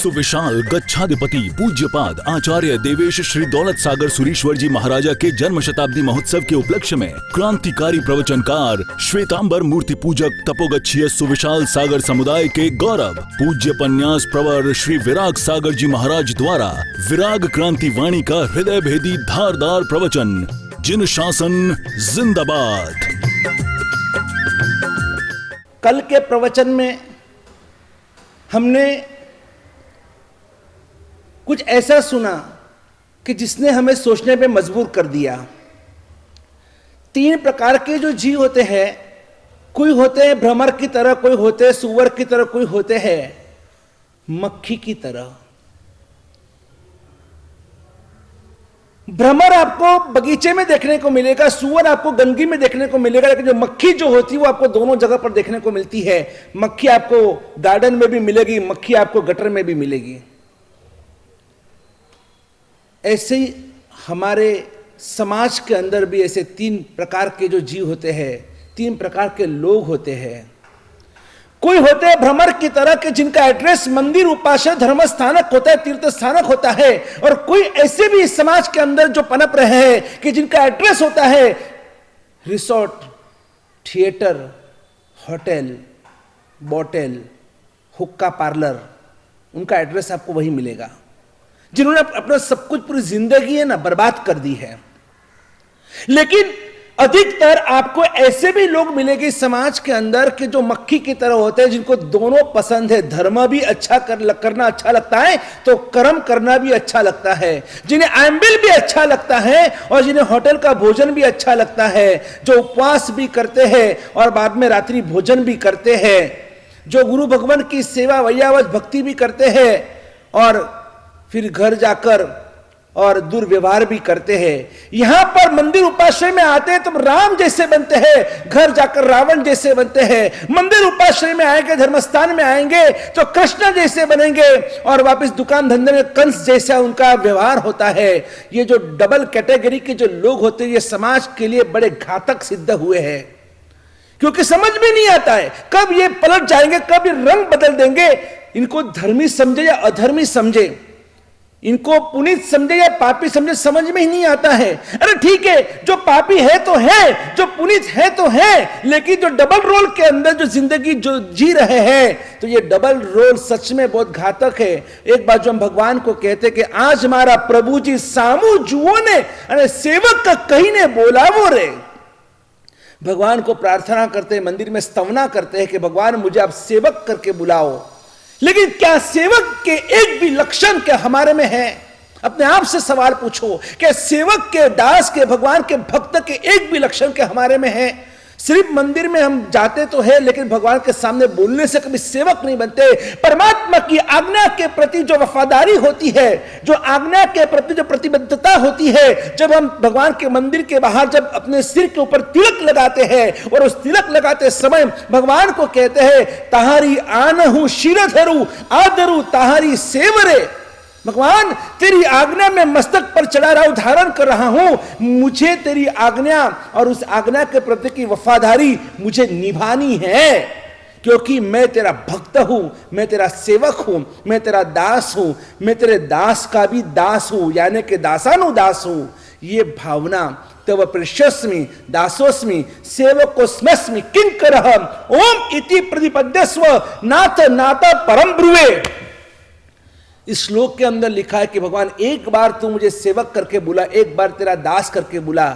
सुविशाल गच्छाधिपति पूज्यपाद आचार्य देवेश श्री दौलत सागर सुरीश्वर जी महाराजा के जन्म शताब्दी महोत्सव के उपलक्ष्य में क्रांतिकारी प्रवचनकार श्वेतांबर मूर्ति पूजक तपोगच्छीय सुविशाल सागर समुदाय के गौरव पूज्य पन्यास प्रवर श्री विराग सागर जी महाराज द्वारा विराग क्रांति वाणी का हृदय भेदी धारदार प्रवचन जिन शासन जिंदाबाद। कल के प्रवचन में हमने कुछ ऐसा सुना कि जिसने हमें सोचने पे मजबूर कर दिया। 3 प्रकार के जो जीव होते हैं, कोई होते हैं भ्रमर की तरह, कोई होते हैं सुअर की तरह, कोई होते हैं मक्खी की तरह। भ्रमर आपको बगीचे में देखने को मिलेगा, सुअर आपको गंदगी में देखने को मिलेगा, लेकिन जो मक्खी जो होती है वो आपको दोनों जगह पर देखने को मिलती है। मक्खी आपको गार्डन में भी मिलेगी, मक्खी आपको गटर में भी मिलेगी। ऐसे ही हमारे समाज के अंदर भी ऐसे 3 प्रकार के जो जीव होते हैं, 3 प्रकार के लोग होते हैं। कोई होते हैं भ्रमर की तरह के जिनका एड्रेस मंदिर, उपासना, धर्म स्थानक होता है, तीर्थ स्थानक होता है। और कोई ऐसे भी इस समाज के अंदर जो पनप रहे हैं कि जिनका एड्रेस होता है रिसोर्ट, थिएटर, होटल, बोतल, हुक्का पार्लर। उनका एड्रेस आपको वही मिलेगा, जिन्होंने अपना सब कुछ, पूरी जिंदगी है ना बर्बाद कर दी है। लेकिन अधिकतर आपको ऐसे भी लोग मिलेंगे समाज के अंदर कि जो मक्खी की तरह होते हैं, जिनको दोनों पसंद है। धर्म भी अच्छा करना अच्छा लगता है तो कर्म करना भी अच्छा लगता है। जिन्हें आम्बिल भी अच्छा लगता है और जिन्हें होटल का भोजन भी अच्छा लगता है, जो उपवास भी करते हैं और बाद में रात्रि भोजन भी करते हैं, जो गुरु भगवान की सेवा वैयावत भक्ति भी करते हैं और फिर घर जाकर और दुर्व्यवहार भी करते हैं। यहां पर मंदिर उपाश्रय में आते हैं तो राम जैसे बनते हैं, घर जाकर रावण जैसे बनते हैं। मंदिर उपाश्रय में आएंगे, धर्मस्थान में आएंगे तो कृष्ण जैसे बनेंगे और वापस दुकान धंधे में कंस जैसा उनका व्यवहार होता है। ये जो डबल कैटेगरी के जो लोग होते हैं, ये समाज के लिए बड़े घातक सिद्ध हुए हैं, क्योंकि समझ में नहीं आता है कब ये पलट जाएंगे, कब ये रंग बदल देंगे। इनको धर्मी समझे या अधर्मी समझे, इनको पुनीत समझे या पापी समझे, समझ में ही नहीं आता है। अरे ठीक है, जो पापी है तो है, जो पुनीत है तो है, लेकिन जो डबल रोल के अंदर जो जिंदगी जो जी रहे हैं, तो ये डबल रोल सच में बहुत घातक है। एक बार जो हम भगवान को कहते कि आज हमारा प्रभु जी सामू जुओ ने, अरे सेवक का कहीं ने बोला वो रे। भगवान को प्रार्थना करते हैं, मंदिर में स्तवना करते हैं कि भगवान मुझे आप सेवक करके बुलाओ। लेकिन क्या सेवक के एक भी लक्षण क्या हमारे में है? अपने आप से सवाल पूछो, क्या सेवक के, दास के, भगवान के भक्त के एक भी लक्षण क्या हमारे में है? सिर्फ मंदिर में हम जाते तो है, लेकिन भगवान के सामने बोलने से कभी सेवक नहीं बनते। परमात्मा की आज्ञा के प्रति जो वफादारी होती है, जो आज्ञा के प्रति जो प्रतिबद्धता होती है, जब हम भगवान के मंदिर के बाहर जब अपने सिर के ऊपर तिलक लगाते हैं और उस तिलक लगाते समय भगवान को कहते हैं ताहारी आनहु शिरधरु आदरु ताहारी सेवरे। भगवान तेरी आज्ञा में मस्तक पर चढ़ा रहा हूं, धारण कर रहा हूं, मुझे तेरी आज्ञा और उस आज्ञा के प्रति की वफादारी मुझे निभानी है, क्योंकि मैं तेरा भक्त हूं, मैं तेरा सेवक हूं, मैं तेरा दास हूं, मैं तेरे दास का भी दास हूं, यानी कि दासानुदास हूं। ये भावना तव प्रेष्यस्मि दासोस्मि सेवकोस्म्यस्मि किंकरः ओम इति प्रतिपद्यस्व नाथ नाथ परम ब्रुवे। इस श्लोक के अंदर लिखा है कि भगवान एक बार तू मुझे सेवक करके बुला, एक बार तेरा दास करके बुला,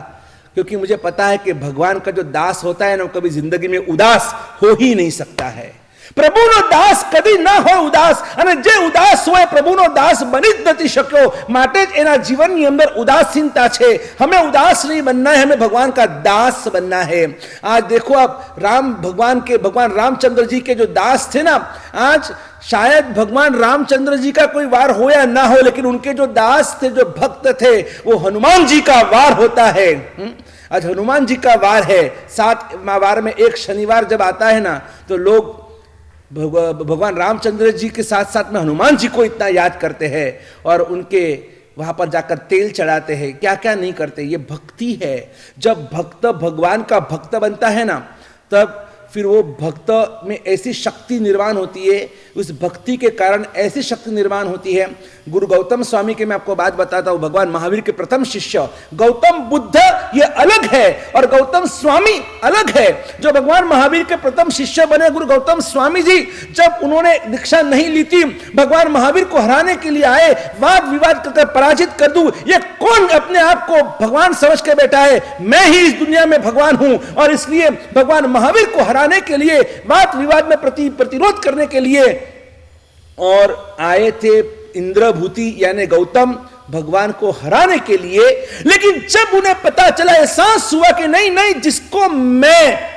क्योंकि मुझे पता है कि भगवान का जो दास होता है ना, कभी जिंदगी में उदास हो ही नहीं सकता है। પ્રભુનો દાસ કદી ન હોય ઉદાસ, અને જે ઉદાસ હોય પ્રભુનો દાસ બની જ નથી શક્યો, માટે જ એના જીવનની અંદર ઉદાસીનતા છે। हमें उदास नहीं बनना है, हमें भगवान का दास बनना है। आज देखो आप भगवान रामचंद्र जी के जो दास थे ना, आज शायद भगवान रामचंद्र जी का कोई वार हो या ना हो, लेकिन उनके जो दास थे, जो भक्त थे, वो हनुमान जी का वार होता है। आज हनुमान जी का वार है। 7 वार में एक शनिवार जब आता है ना, तो लोग भगवान रामचंद्र जी के साथ साथ में हनुमान जी को इतना याद करते हैं और उनके वहां पर जाकर तेल चढ़ाते हैं, क्या क्या नहीं करते। ये भक्ति है। जब भक्त भगवान का भक्त बनता है ना, तब फिर वो भक्त में ऐसी शक्ति निर्माण होती है, उस भक्ति के कारण ऐसी शक्ति निर्माण होती है। गुरु गौतम स्वामी की मैं आपको बात बताता हूं, भगवान महावीर के प्रथम शिष्य गौतम बुद्ध ये अलग है और गौतम स्वामी अलग है। जो भगवान महावीर के प्रथम शिष्य बने गुरु गौतम स्वामी जी, जब उन्होंने दीक्षा नहीं ली थी, भगवान महावीर को हराने के लिए आए, वाद विवाद करके पराजित कर दूं, ये कौन अपने आप को भगवान समझ के बैठा है, मैं ही इस दुनिया में भगवान हूं। और इसलिए भगवान महावीर को हराने के लिए, वाद विवाद में प्रतिरोध करने के लिए और आए थे इंद्रभूति यानी गौतम भगवान को हराने के लिए। लेकिन जब उन्हें पता चला, एहसास हुआ कि नहीं नहीं, जिसको मैं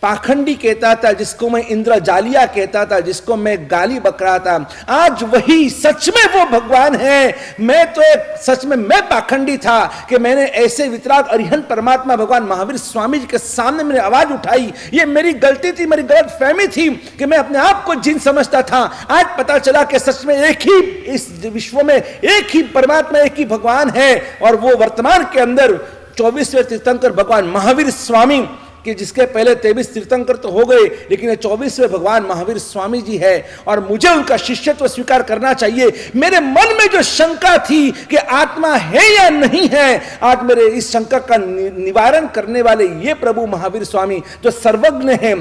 पाखंडी कहता था, जिसको मैं इंद्रजालिया कहता था, जिसको मैं गाली बकरा था, आज वही सच में वो भगवान है। मैं तो एक सच में मैं पाखंडी था कि मैंने ऐसे वितराग अरिहंत परमात्मा भगवान महावीर स्वामी जी के सामने मैंने आवाज उठाई। ये मेरी गलती थी, मेरी गलत फहमी थी कि मैं अपने आप को जिन समझता था। आज पता चला कि सच में एक ही इस विश्व में एक ही परमात्मा, एक ही भगवान है और वो वर्तमान के अंदर 24वें तीर्थंकर भगवान महावीर स्वामी कि जिसके पहले 23 तीर्थंकर तो हो गए, लेकिन ये 24वें भगवान महावीर स्वामी जी है और मुझे उनका शिष्यत्व स्वीकार करना चाहिए। मेरे मन में जो शंका थी कि आत्मा है या नहीं है, आज मेरे इस शंका का निवारण करने वाले ये प्रभु महावीर स्वामी जो सर्वज्ञ है,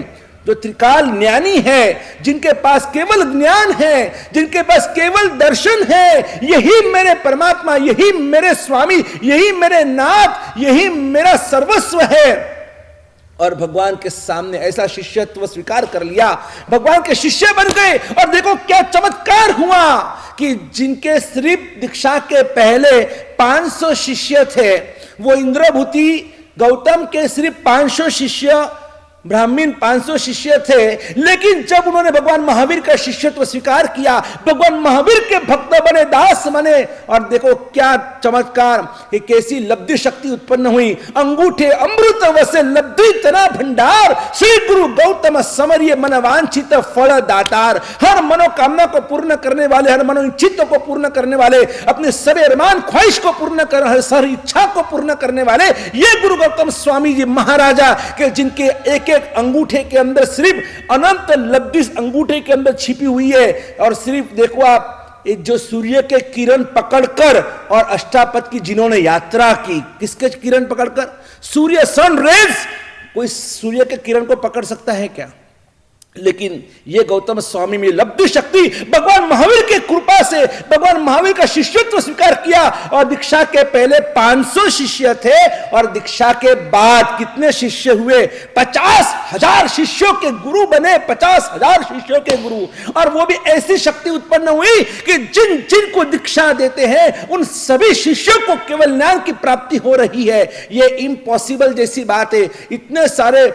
जो त्रिकाल ज्ञानी है, जिनके पास केवल ज्ञान है, जिनके पास केवल दर्शन है, यही मेरे परमात्मा, यही मेरे स्वामी, यही मेरे नाथ, यही मेरा सर्वस्व है। और भगवान के सामने ऐसा शिष्यत्व स्वीकार कर लिया, भगवान के शिष्य बन गए। और देखो क्या चमत्कार हुआ कि जिनके सिर्फ दीक्षा के पहले 500 शिष्य थे, वो इंद्रभूति गौतम के सिर्फ 500 शिष्य, ब्राह्मण 500 शिष्य थे। लेकिन जब उन्होंने भगवान महावीर का शिष्यत्व स्वीकार किया, भगवान महावीर के भक्त बने, दास बने, और देखो क्या चमत्कार कि कैसी लब्धि शक्ति उत्पन्न हुई। अंगूठे अमृत वसे लब्धि तना भंडार, श्री गुरु गौतम समरिय मन वांछित फल दातार। हर मनोकामना को पूर्ण करने वाले, हर मनोइच्छित को पूर्ण करने वाले, अपने सभी अरमान ख्वाहिश को पूर्ण कर, हर सर इच्छा को पूर्ण करने वाले ये गुरु गौतम स्वामी जी महाराजा के, जिनके एक अंगूठे के अंदर सिर्फ अनंत लब्धि अंगूठे के अंदर छिपी हुई है। और सिर्फ देखो आप, जो सूर्य के किरण पकड़कर और अष्टापद की जिन्होंने यात्रा की, किसके किरण पकड़कर? सूर्य, सन रेज। कोई सूर्य के किरण को पकड़ सकता है क्या? लेकिन ये गौतम स्वामी में लब्धि शक्ति, भगवान महावीर के कृपा से भगवान महावीर का शिष्यत्व स्वीकार किया। और दीक्षा के पहले 500 शिष्य थे और दीक्षा के बाद कितने शिष्य हुए? 50,000 शिष्यों के गुरु बने, 50,000 शिष्यों के गुरु। और वो भी ऐसी शक्ति उत्पन्न हुई कि जिन जिन को दीक्षा देते हैं उन सभी शिष्यों को केवल ज्ञान की प्राप्ति हो रही है। ये इम्पॉसिबल जैसी बात है। इतने सारे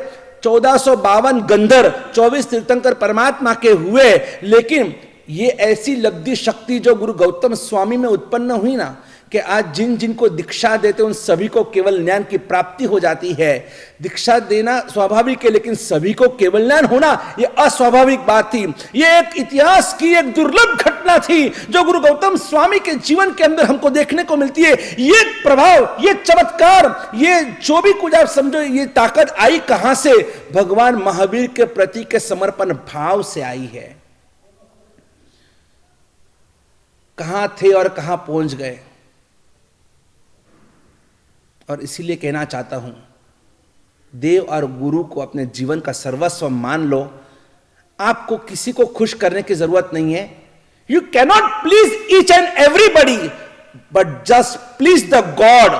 1452 गंधर, 24 तीर्थंकर परमात्मा के हुए, लेकिन ये ऐसी लब्धि शक्ति जो गुरु गौतम स्वामी में उत्पन्न हुई ना, कि आज जिन जिनको दीक्षा देते उन सभी को केवल ज्ञान की प्राप्ति हो जाती है। दीक्षा देना स्वाभाविक है, लेकिन सभी को केवल ज्ञान होना ये अस्वाभाविक बात थी। ये एक इतिहास की एक दुर्लभ घटना थी जो गुरु गौतम स्वामी के जीवन के अंदर हमको देखने को मिलती है। ये प्रभाव, ये चमत्कार, ये जो भी कुछ आप समझो, ये ताकत आई कहां से? भगवान महावीर के प्रति के समर्पण भाव से आई है। कहां थे और कहां पहुंच गए। और इसीलिए कहना चाहता हूं, देव और गुरु को अपने जीवन का सर्वस्व मान लो। आपको किसी को खुश करने की जरूरत नहीं है। You cannot please each and everybody, but just please the God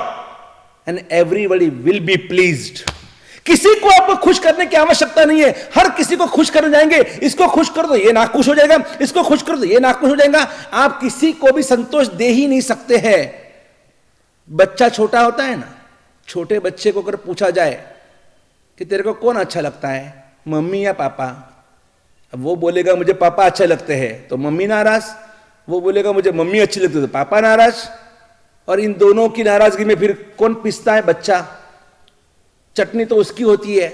and everybody will be pleased. किसी को आपको खुश करने की आवश्यकता नहीं है। हर किसी को खुश करने जाएंगे, इसको खुश कर दो ये नाखुश हो जाएगा, इसको खुश कर दो ये नाखुश हो जाएगा। आप किसी को भी संतोष दे ही नहीं सकते हैं। बच्चा छोटा होता है ना, छोटे बच्चे को अगर पूछा जाए कि तेरे को कौन अच्छा लगता है, मम्मी या पापा? अब वो बोलेगा मुझे पापा अच्छे लगते हैं, तो मम्मी नाराज। वो बोलेगा मुझे मम्मी अच्छी लगती है, तो पापा नाराज। और इन दोनों की नाराजगी में फिर कौन पिसता है? बच्चा। चटनी तो उसकी होती है।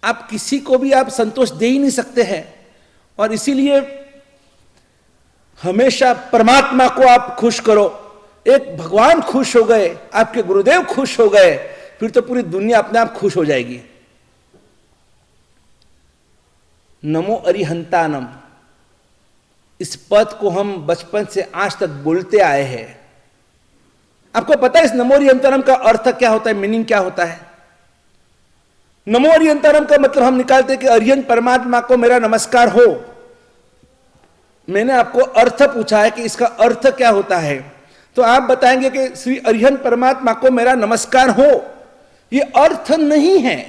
आप किसी को भी आप संतोष दे ही नहीं सकते हैं। और इसीलिए हमेशा परमात्मा को आप खुश करो। एक भगवान खुश हो गए, आपके गुरुदेव खुश हो गए, फिर तो पूरी दुनिया अपने आप खुश हो जाएगी। नमो अरिहंतानम, इस पद को हम बचपन से आज तक बोलते आए हैं। आपको पता है इस नमो अरिहंतारम का अर्थ क्या होता है, मीनिंग क्या होता है? नमो अरिहंतारम का मतलब हम निकालते हैं कि अरिहंत परमात्मा को मेरा नमस्कार हो। मैंने आपको अर्थ पूछा है कि इसका अर्थ क्या होता है, तो आप बताएंगे कि श्री अरिहंत परमात्मा को मेरा नमस्कार हो। यह अर्थ नहीं है,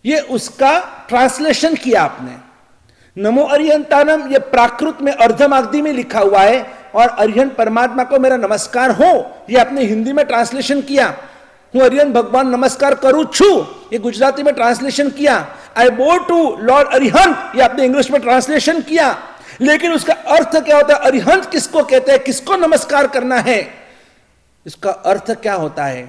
यह उसका ट्रांसलेशन किया आपने। नमो अरिहंतारम यह प्राकृत में अर्धमागधी में लिखा हुआ है और अरिहंत परमात्मा को मेरा नमस्कार हो यह आपने हिंदी में ट्रांसलेशन किया। हूँ अरिहंत भगवान नमस्कार करूं छू, ये गुजराती में ट्रांसलेशन किया। आई बो टू लॉर्ड अरिहंत, ये आपने इंग्लिश में ट्रांसलेशन किया। लेकिन उसका अर्थ क्या होता है? अरिहंत किसको कहते हैं, किसको नमस्कार करना है, इसका अर्थ क्या होता है?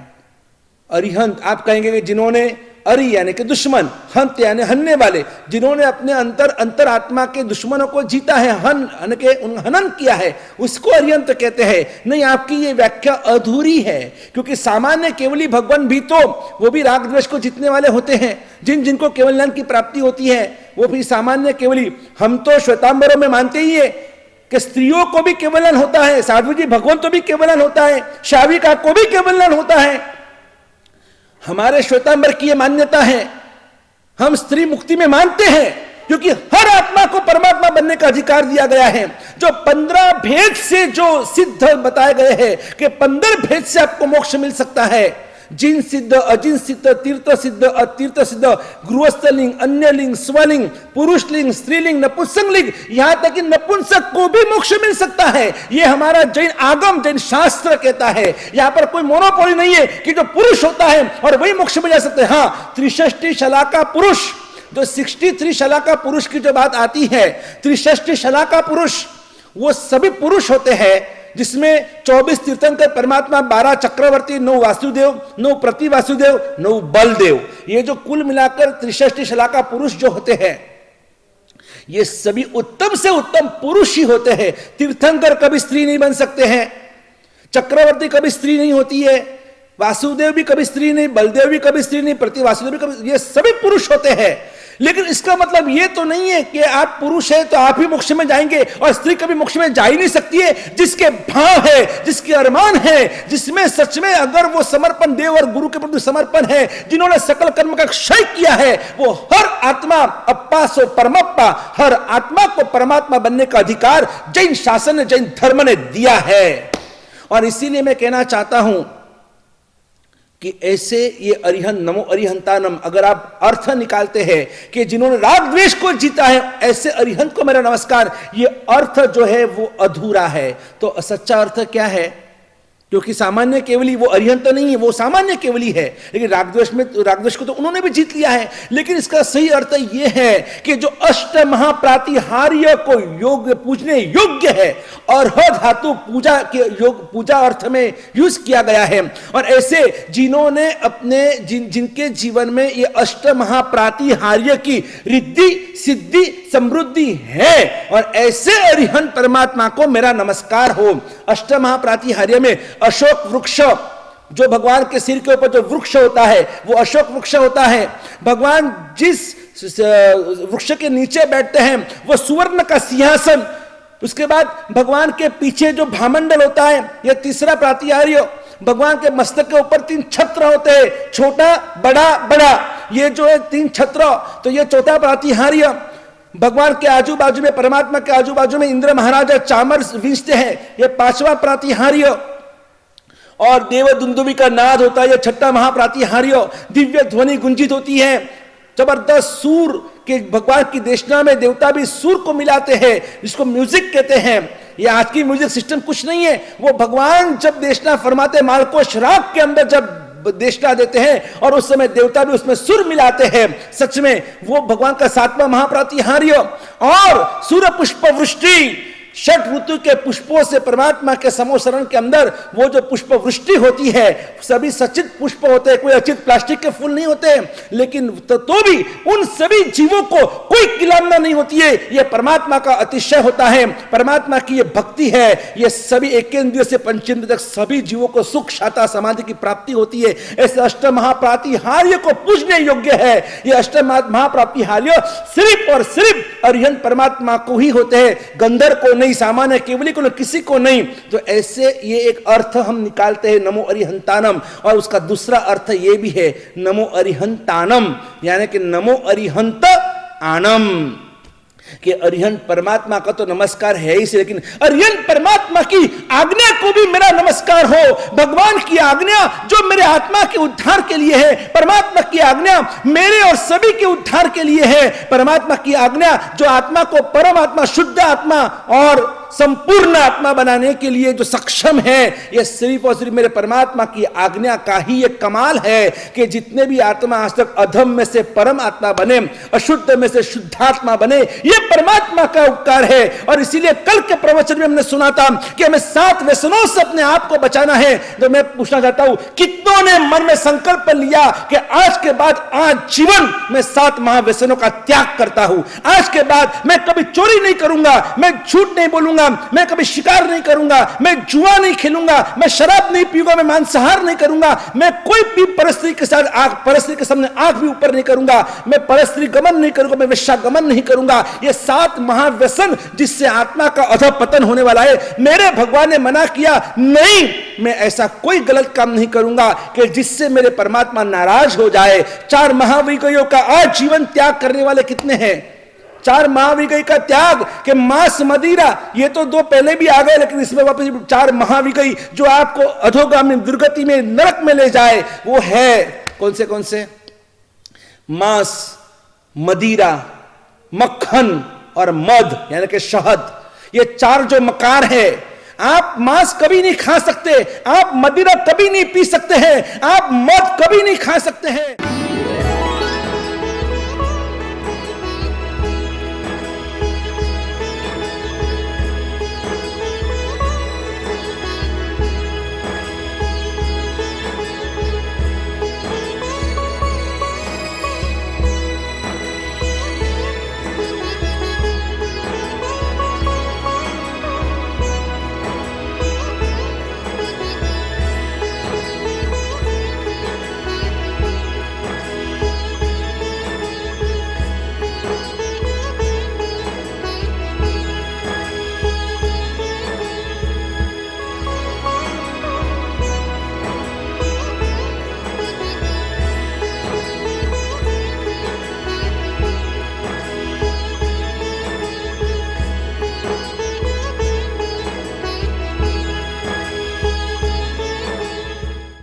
अरिहंत आप कहेंगे कि जिन्होंने, अरि यानी कि दुश्मन, हंत यानी हनने वाले, जिन्होंने अपने अंतर आत्मा के दुश्मनों को जीता है, हनन किया है, उसको अरिहंत कहते हैं। नहीं, आपकी ये व्याख्या अधूरी है, क्योंकि सामान्य केवली भगवान भी तो वो भी राग द्वेष को जीतने वाले होते हैं। जिनको केवल ज्ञान की प्राप्ति होती है वो भी सामान्य केवली। हम तो श्वेतांबरों में मानते ही है कि स्त्रियों को भी केवलन होता है, साधु जी भगवान तो भी केवलन होता है, शाविका को भी केवलन होता है। हमारे श्वेतांबर की यह मान्यता है, हम स्त्री मुक्ति में मानते हैं, क्योंकि हर आत्मा को परमात्मा बनने का अधिकार दिया गया है। जो 15 भेद से जो सिद्ध बताए गए हैं कि 15 भेद से आपको मोक्ष मिल सकता है, जिन सिद्ध, अजिन सिद्ध, तीर्थ सिद्ध, अतीर्थ सिद्ध, गृहस्थ लिंग, अन्य लिंग, स्वलिंग, पुरुष लिंग, स्त्रीलिंग, नपुंसक लिंग, यहां तक कि नपुंसक को भी मोक्ष मिल सकता है। यह हमारा जैन आगम, जैन शास्त्र कहता है। यहां पर कोई मोनोपोली नहीं है कि जो पुरुष होता है और वही मोक्ष में जा सकते हैं। हाँ, 63 शलाका पुरुष, जो 63 शलाका पुरुष की जो बात आती है, 63 शलाका पुरुष वो सभी पुरुष होते हैं, जिसमें 24 तीर्थंकर परमात्मा, 12 चक्रवर्ती, 9 वासुदेव, 9 प्रति वासुदेव, 9 बलदेव, ये जो कुल मिलाकर 63 शलाका पुरुष जो होते हैं, ये सभी उत्तम से उत्तम पुरुष ही होते हैं। तीर्थंकर कभी स्त्री नहीं बन सकते हैं, चक्रवर्ती कभी स्त्री नहीं होती है, वासुदेव भी कभी स्त्री नहीं, बलदेव भी कभी स्त्री नहीं, प्रति वासुदेव भी कभी, ये सभी पुरुष होते हैं। लेकिन इसका मतलब ये तो नहीं है कि आप पुरुष है तो आप ही मोक्ष में जाएंगे और स्त्री कभी मोक्ष में जा ही नहीं सकती है। जिसके भाव है, जिसके अरमान है, जिसमें सच में अगर वो समर्पण देव और गुरु के प्रति समर्पण है, जिन्होंने सकल कर्म का क्षय किया है, वो हर आत्मा अप्पा सो परमप्पा, हर आत्मा को परमात्मा बनने का अधिकार जैन शासन ने, जैन धर्म ने दिया है। और इसीलिए मैं कहना चाहता हूं कि ऐसे ये अरिहंत, नमो अरिहंतानम, अगर आप अर्थ निकालते हैं कि जिन्होंने राग द्वेष को जीता है, ऐसे अरिहंत को मेरा नमस्कार, ये अर्थ जो है वो अधूरा है। तो सच्चा अर्थ क्या है? क्योंकि सामान्य केवली वो अरिहंत नहीं है, वो सामान्य केवली है, लेकिन रागद्वेष को तो उन्होंने भी जीत लिया है। लेकिन इसका सही अर्थ ये है कि जो अष्ट महाप्रातिहार्य को योग पूजने योग्य है, और ह धातु पूजा के योग, पूजा अर्थ में यूज किया गया है। और ऐसे जिन्होंने अपने जिनके जीवन में ये अष्ट महाप्रातिहार्य की रिद्धि सिद्धि समृद्धि है, और ऐसे अरिहंत परमात्मा को मेरा नमस्कार हो। अष्ट महाप्रातिहार्य में अशोक वृक्ष, जो भगवान के सिर के ऊपर जो वृक्ष होता है वो अशोक वृक्ष होता है। भगवान जिस वृक्ष के नीचे बैठते हैं वो सुवर्ण का सिंहासन। उसके बाद भगवान के पीछे जो भामंडल होता है, यह तीसरा प्रातिहार्य। भगवान के मस्तक के ऊपर 3 छत्र होते हैं, छोटा बड़ा बड़ा, ये जो है 3 छत्र, तो ये चौथा प्रातिहार्य। भगवान के आजू बाजू में, परमात्मा के आजू बाजू में इंद्र महाराजा चामर विंचते हैं, यह 5वां प्रातिहार्य। और देव दुंदुभी का नाद होता है, यह 6ठा महाप्रातिहार्य। दिव्य ध्वनि गुंजित होती है, जबरदस्त सूर के भगवान की देशना में देवता भी सूर को मिलाते हैं, जिसको म्यूजिक कहते हैं। ये आज की म्यूजिक सिस्टम कुछ नहीं है, वो भगवान जब देशना फरमाते, मालको श्राप के अंदर जब देशना देते हैं और उस समय देवता भी उसमें सुर मिलाते हैं, सच में वो भगवान का 7वां महाप्रातिहार्य। और सूर्य पुष्प वृष्टि, 6 ऋतु के पुष्पों से परमात्मा के समोसरण के अंदर वो जो पुष्प वृष्टि होती है, सभी सचित पुष्प होते हैं, कोई अचित प्लास्टिक के फूल नहीं होते, लेकिन तो भी उन सभी जीवों को कोई किलामना नहीं होती है। यह परमात्मा का अतिशय होता है, परमात्मा की ये भक्ति है। ये सभी एकेंद्रिय से पंचेंद्रिय तक सभी जीवों को सुख शांति समाधि की प्राप्ति होती है। ऐसे अष्ट महाप्रातिहार्य को पूजने योग्य है। ये अष्ट महाप्रातिहार्य सिर्फ और सिर्फ अरिहंत परमात्मा को ही होते हैं, गंधर्व को नहीं, नहीं, सामान्य केवली को, किसी को नहीं। तो ऐसे ये एक अर्थ हम निकालते हैं नमो अरिहंतानम, और उसका दूसरा अर्थ ये भी है नमो अरिहंतानम, यानी कि नमो अरिहंत आनम, कि अरिहंत परमात्मा का तो नमस्कार है ही, लेकिन अरिहंत परमात्मा की आज्ञा को भी मेरा नमस्कार हो। भगवान की आज्ञा जो मेरे आत्मा के उद्धार के लिए है, परमात्मा की आज्ञा मेरे और सभी के उद्धार के लिए है, परमात्मा की आज्ञा जो आत्मा को परमात्मा, शुद्ध आत्मा और संपूर्ण आत्मा बनाने के लिए जो सक्षम है, यह सिर्फ और सिर्फ मेरे परमात्मा की आज्ञा का ही एक कमाल है कि जितने भी आत्मा आज तक अधम में से परम आत्मा बने, अशुद्ध में से शुद्धात्मा बने, यह परमात्मा का उपकार है। और इसीलिए कल के प्रवचन में हमने सुना था कि हमें 7 व्यसनों से अपने आप को बचाना है। तो मैं पूछना चाहता हूं, कितनों ने मन में संकल्प लिया कि आज के बाद आज जीवन में 7 महाव्यसनों का त्याग करता हूं, आज के बाद मैं कभी चोरी नहीं करूंगा, मैं झूठ नहीं बोलूंगा, मैं कभी शिकार नहीं करूंगा, मैं जुआ नहीं खेलूंगा, मैं शराब नहीं पीऊंगा, मैं मांसाहार नहीं करूंगा, मैं कोई भी परिस्थिति के साथ परिस्थिति के सामने आंख भी ऊपर नहीं करूंगा, मैं परस्त्री गमन नहीं करूंगा, मैं वेश्यागमन नहीं करूंगा। ये 7 महाव्यसन जिससे आत्मा का अधपतन होने वाला है, मेरे भगवान ने मना किया, नहीं, मैं ऐसा कोई गलत काम नहीं करूंगा कि जिससे मेरे परमात्मा नाराज हो जाए। 4 महाविगयों का आज जीवन त्याग करने वाले कितने हैं? 4 महाविगय का त्याग के मांस मदिरा, ये तो 2 पहले भी आ गए, लेकिन इसमें वापस 4 महाविगय जो आपको अधोगामी दुर्गति में, नरक में ले जाए, वो है कौन से? मांस, मदिरा, मक्खन और मध, यानी कि शहद। ये 4 जो मकार है, आप मांस कभी नहीं खा सकते, आप मदिरा कभी नहीं पी सकते हैं, आप मध कभी नहीं खा सकते हैं।